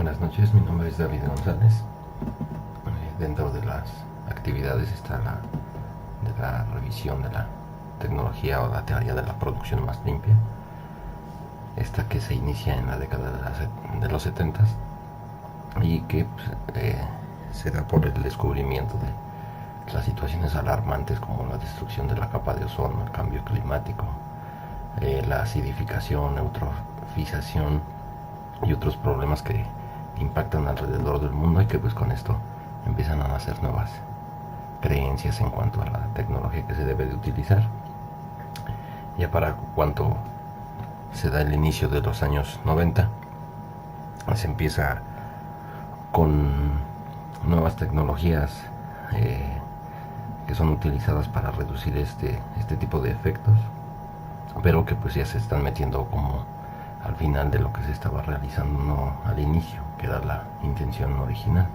Buenas noches, mi nombre es David González. Dentro de las actividades está de la revisión de la tecnología o la teoría de la producción más limpia. Esta que se inicia en la década de los 70 y que se da por el descubrimiento de las situaciones alarmantes como la destrucción de la capa de ozono, el cambio climático, la acidificación, eutrofización y otros problemas que impactan alrededor del mundo, y que pues con esto empiezan a nacer nuevas creencias en cuanto a la tecnología que se debe de utilizar. Ya para cuanto se da el inicio de los años 90, se empieza con nuevas tecnologías que son utilizadas para reducir este tipo de efectos, pero que pues ya se están metiendo como al final de lo que se estaba realizando, no al inicio, que era la intención original,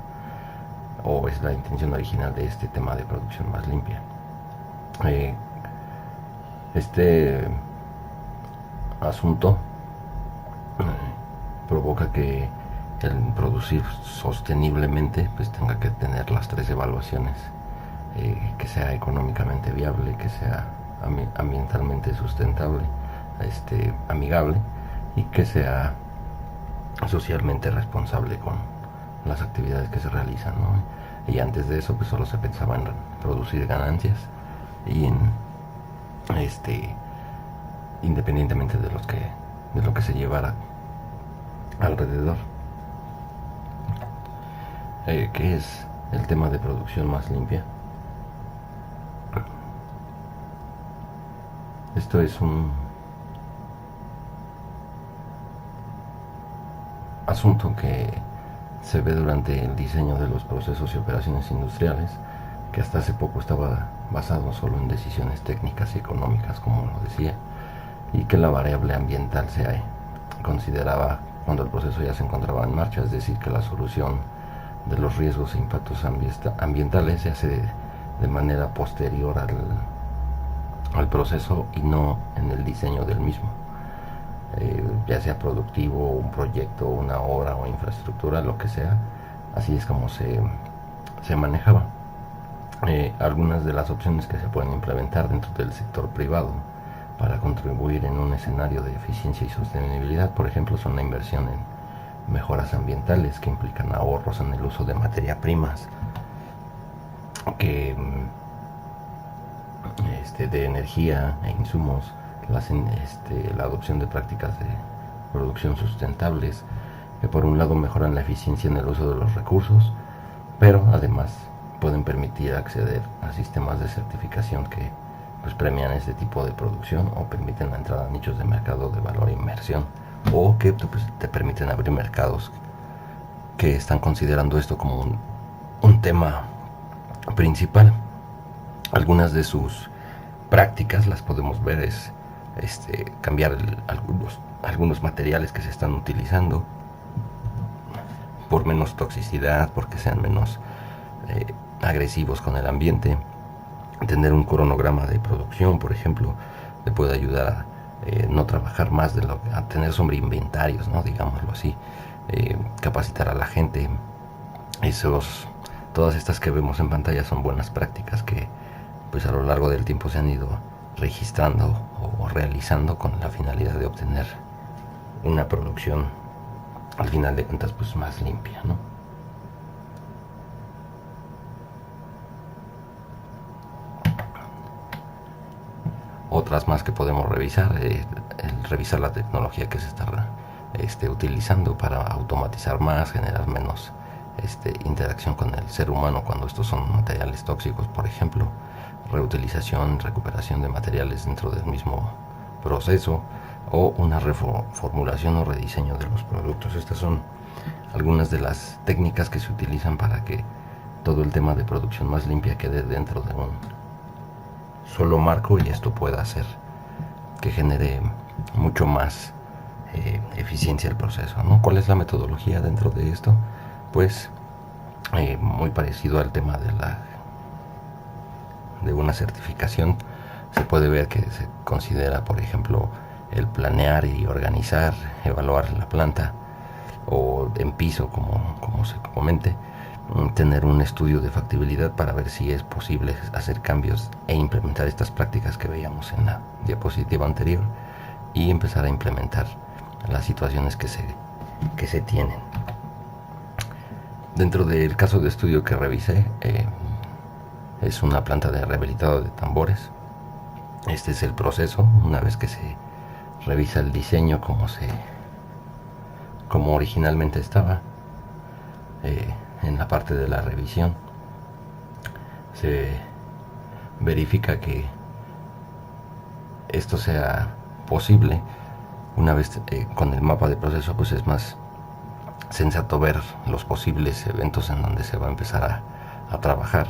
o es la intención original de este tema de producción más limpia. Este asunto provoca que el producir sosteniblemente pues tenga que tener las tres evaluaciones, que sea económicamente viable, que sea ambientalmente sustentable, amigable, y que sea socialmente responsable con las actividades que se realizan, ¿no? Y antes de eso pues solo se pensaba en producir ganancias y en independientemente de lo que se llevara alrededor. ¿Qué es el tema de producción más limpia? Esto es un asunto que se ve durante el diseño de los procesos y operaciones industriales, que hasta hace poco estaba basado solo en decisiones técnicas y económicas, como lo decía, y que la variable ambiental se consideraba cuando el proceso ya se encontraba en marcha, es decir, que la solución de los riesgos e impactos ambientales se hace de manera posterior al proceso y no en el diseño del mismo. Ya sea productivo, un proyecto, una obra o infraestructura, lo que sea, así es como se manejaba. Algunas de las opciones que se pueden implementar dentro del sector privado para contribuir en un escenario de eficiencia y sostenibilidad, por ejemplo, son la inversión en mejoras ambientales que implican ahorros en el uso de materias primas, de energía e insumos, la adopción de prácticas de producción sustentables, que por un lado mejoran la eficiencia en el uso de los recursos, pero además pueden permitir acceder a sistemas de certificación que pues premian este tipo de producción o permiten la entrada a nichos de mercado de valor e inversión, o que pues, te permiten abrir mercados que están considerando esto como un tema principal. Algunas de sus prácticas las podemos ver es cambiar algunos materiales que se están utilizando por menos toxicidad, porque sean menos agresivos con el ambiente. Tener un cronograma de producción, por ejemplo, le puede ayudar a no trabajar más a tener sobreinventarios, ¿no? Digámoslo así. Capacitar a la gente. Todas estas que vemos en pantalla son buenas prácticas que pues a lo largo del tiempo se han ido registrando o realizando con la finalidad de obtener una producción al final de cuentas pues más limpia, ¿no? Otras más que podemos revisar, revisar la tecnología que se está utilizando para automatizar más, generar menos interacción con el ser humano cuando estos son materiales tóxicos, por ejemplo, reutilización, recuperación de materiales dentro del mismo proceso, o una reformulación o rediseño de los productos. Estas son algunas de las técnicas que se utilizan para que todo el tema de producción más limpia quede dentro de un solo marco, y esto pueda hacer que genere mucho más eficiencia el proceso, ¿no? ¿Cuál es la metodología dentro de esto? Pues muy parecido al tema de una certificación. Se puede ver que se considera, por ejemplo, el planear y organizar, evaluar la planta, o en piso, como se comente, tener un estudio de factibilidad para ver si es posible hacer cambios e implementar estas prácticas que veíamos en la diapositiva anterior, y empezar a implementar las situaciones que se tienen. Dentro del caso de estudio que revisé, es una planta de rehabilitado de tambores. Este es el proceso, una vez que se revisa el diseño como originalmente estaba. En la parte de la revisión se verifica que esto sea posible. Una vez con el mapa de proceso, pues es más sensato ver los posibles eventos en donde se va a empezar a trabajar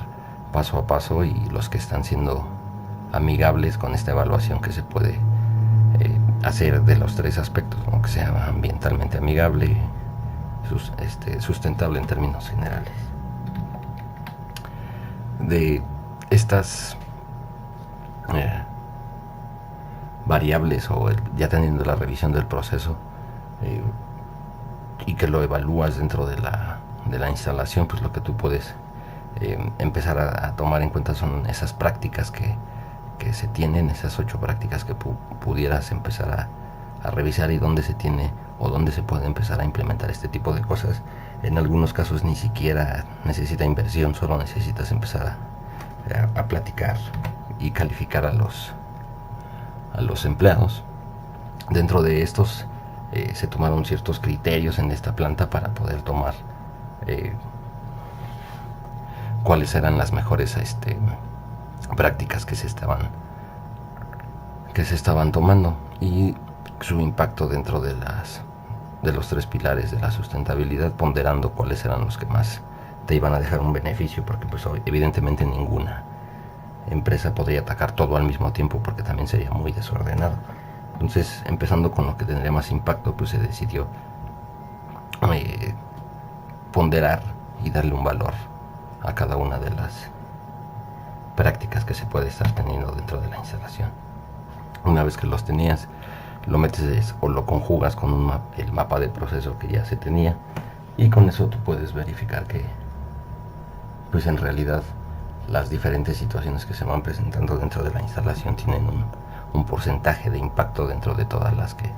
paso a paso, y los que están siendo amigables con esta evaluación que se puede hacer de los tres aspectos, ¿no? Que sea ambientalmente amigable, sustentable en términos generales. De estas variables, o ya teniendo la revisión del proceso y que lo evalúas dentro de la instalación, pues lo que tú puedes empezar a tomar en cuenta son esas prácticas que se tienen, esas 8 prácticas que pudieras empezar a revisar, y dónde se tiene o dónde se puede empezar a implementar este tipo de cosas. En algunos casos ni siquiera necesita inversión, solo necesitas empezar a platicar y calificar a los empleados. Dentro de estos se tomaron ciertos criterios en esta planta para poder tomar cuáles eran las mejores prácticas que se estaban tomando, y su impacto dentro de los 3 pilares de la sustentabilidad, ponderando cuáles eran los que más te iban a dejar un beneficio, porque pues evidentemente ninguna empresa podría atacar todo al mismo tiempo, porque también sería muy desordenado. Entonces, empezando con lo que tendría más impacto, pues se decidió ponderar y darle un valor a cada una de las prácticas que se puede estar teniendo dentro de la instalación. Una vez que los tenías, lo metes o lo conjugas con el mapa de proceso que ya se tenía, y con eso tú puedes verificar que pues en realidad las diferentes situaciones que se van presentando dentro de la instalación tienen un porcentaje de impacto dentro de todas las que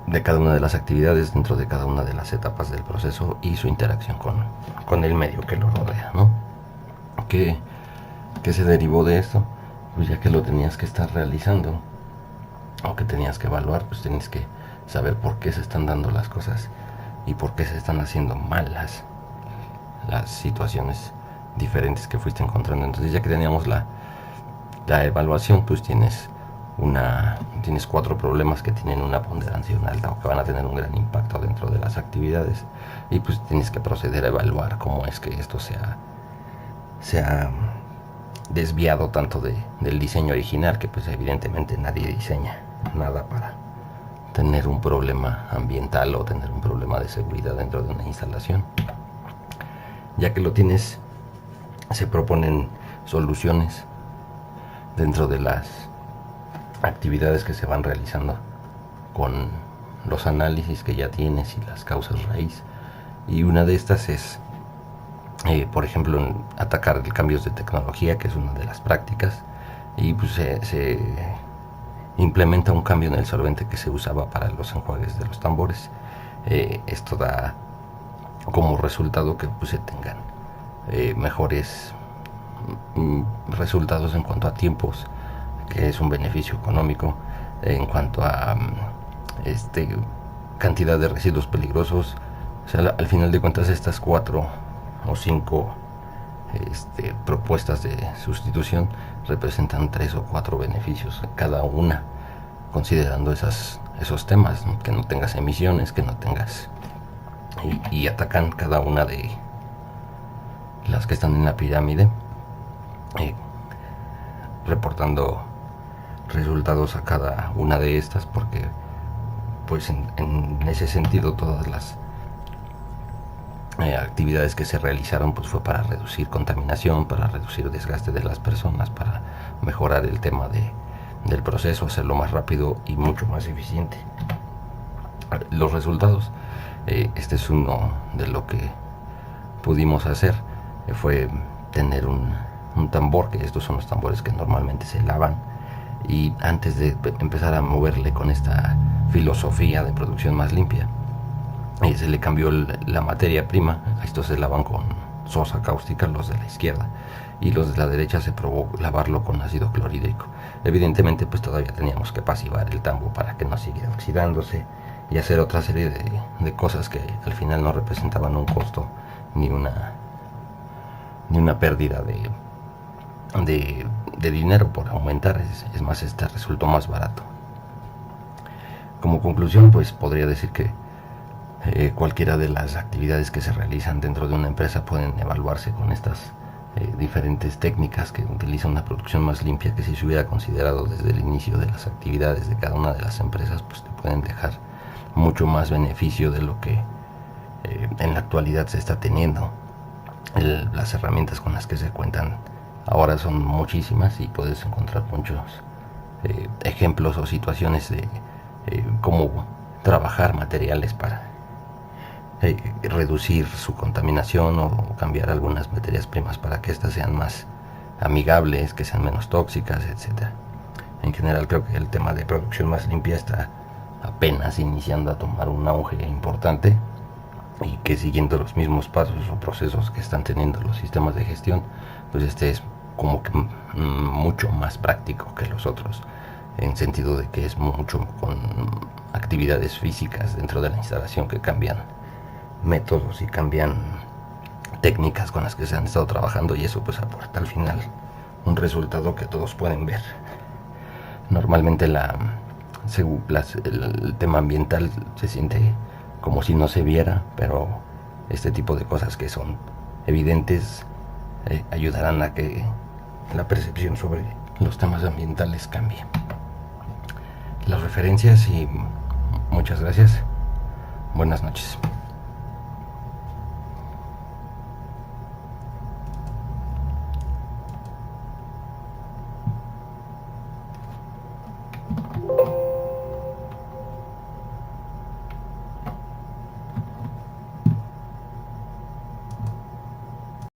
de cada una de las actividades, dentro de cada una de las etapas del proceso y su interacción con el medio que lo rodea, ¿no? ¿Qué se derivó de esto? Pues ya que lo tenías que estar realizando, o que tenías que evaluar, pues tienes que saber por qué se están dando las cosas y por qué se están haciendo mal las situaciones diferentes que fuiste encontrando. Entonces, ya que teníamos la evaluación, pues tienes 4 problemas que tienen una ponderación alta, o que van a tener un gran impacto dentro de las actividades, y pues tienes que proceder a evaluar cómo es que esto se ha desviado tanto del diseño original, que pues evidentemente nadie diseña nada para tener un problema ambiental o tener un problema de seguridad dentro de una instalación. Ya que lo tienes, se proponen soluciones dentro de las actividades que se van realizando con los análisis que ya tienes y las causas raíz. Y una de estas es, por ejemplo, atacar cambios de tecnología, que es una de las prácticas, y pues se implementa un cambio en el solvente que se usaba para los enjuagues de los tambores. Esto da como resultado que pues se tengan mejores resultados en cuanto a tiempos, que es un beneficio económico, en cuanto a cantidad de residuos peligrosos. O sea, al final de cuentas, estas 4 o 5 propuestas de sustitución representan 3 o 4 beneficios cada una, considerando esos temas, ¿no? Que no tengas emisiones, que no tengas, y atacan cada una de las que están en la pirámide, reportando resultados a cada una de estas, porque pues en ese sentido todas las actividades que se realizaron pues fue para reducir contaminación, para reducir desgaste de las personas, para mejorar el tema del proceso, hacerlo más rápido y mucho más eficiente. los resultados. Este es uno de lo que pudimos hacer. Fue tener un tambor, que estos son los tambores que normalmente se lavan, y antes de empezar a moverle con esta filosofía de producción más limpia, se le cambió la materia prima. Estos se lavan con sosa cáustica, los de la izquierda, y los de la derecha se probó lavarlo con ácido clorhídrico. Evidentemente pues todavía teníamos que pasivar el tambo para que no siguiera oxidándose y hacer otra serie de cosas que al final no representaban un costo ni una pérdida de dinero por aumentar. Es más, este resultó más barato. Como conclusión, pues podría decir que cualquiera de las actividades que se realizan dentro de una empresa pueden evaluarse con estas diferentes técnicas que utiliza una producción más limpia, que si se hubiera considerado desde el inicio de las actividades de cada una de las empresas, pues te pueden dejar mucho más beneficio de lo que en la actualidad se está teniendo. Las herramientas con las que se cuentan ahora son muchísimas y puedes encontrar muchos ejemplos o situaciones de cómo trabajar materiales para reducir su contaminación o cambiar algunas materias primas para que éstas sean más amigables, que sean menos tóxicas, etc. En general creo que el tema de producción más limpia está apenas iniciando a tomar un auge importante, y que siguiendo los mismos pasos o procesos que están teniendo los sistemas de gestión, pues este es como que mucho más práctico que los otros, en sentido de que es mucho con actividades físicas dentro de la instalación que cambian métodos y cambian técnicas con las que se han estado trabajando, y eso pues aporta al final un resultado que todos pueden ver. Normalmente el tema ambiental se siente como si no se viera, pero este tipo de cosas que son evidentes ayudarán a que la percepción sobre los temas ambientales cambie. Las referencias, y muchas gracias. Buenas noches.